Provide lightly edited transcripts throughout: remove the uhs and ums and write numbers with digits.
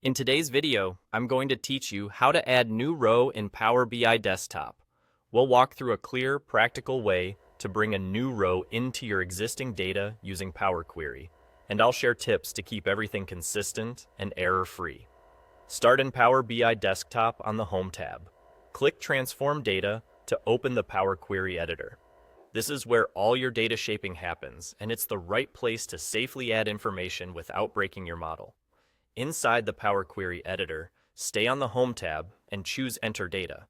In today's video, I'm going to teach you how to add new row in Power BI Desktop. We'll walk through a clear, practical way to bring a new row into your existing data using Power Query, and I'll share tips to keep everything consistent and error-free. Start in Power BI Desktop on the Home tab. Click Transform Data to open the Power Query editor. This is where all your data shaping happens, and it's the right place to safely add information without breaking your model. Inside the Power Query editor, stay on the Home tab and choose Enter Data.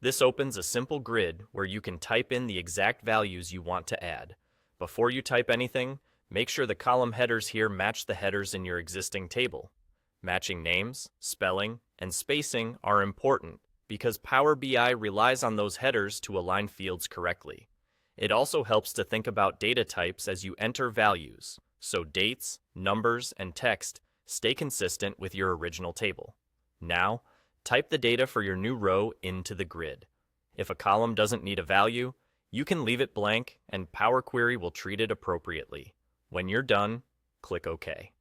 This opens a simple grid where you can type in the exact values you want to add. Before you type anything, make sure the column headers here match the headers in your existing table. Matching names, spelling, and spacing are important because Power BI relies on those headers to align fields correctly. It also helps to think about data types as you enter values, so dates, numbers, and text stay consistent with your original table. Now, type the data for your new row into the grid. If a column doesn't need a value, you can leave it blank and Power Query will treat it appropriately. When you're done, click OK.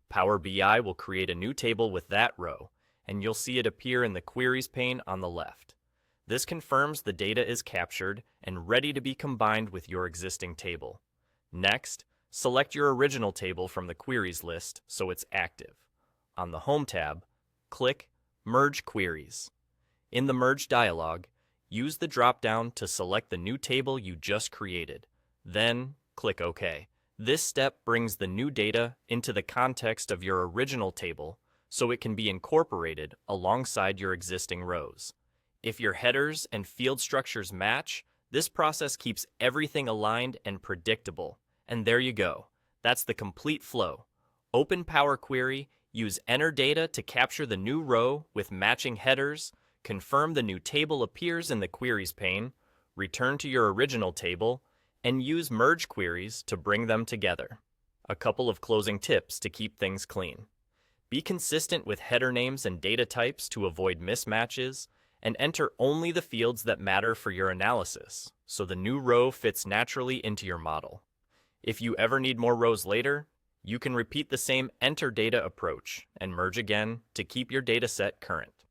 Power BI will create a new table with that row, and you'll see it appear in the Queries pane on the left. This confirms the data is captured and ready to be combined with your existing table. Next, select your original table from the Queries list so it's active. On the Home tab, click Merge Queries. In the Merge dialog, use the drop-down to select the new table you just created. Then, click OK. This step brings the new data into the context of your original table so it can be incorporated alongside your existing rows. If your headers and field structures match, this process keeps everything aligned and predictable. And there you go. That's the complete flow. Open Power Query, use Enter Data to capture the new row with matching headers, confirm the new table appears in the Queries pane, return to your original table, and use Merge Queries to bring them together. A couple of closing tips to keep things clean. Be consistent with header names and data types to avoid mismatches, and enter only the fields that matter for your analysis, so the new row fits naturally into your model. If you ever need more rows later, you can repeat the same Enter Data approach and merge again to keep your dataset current.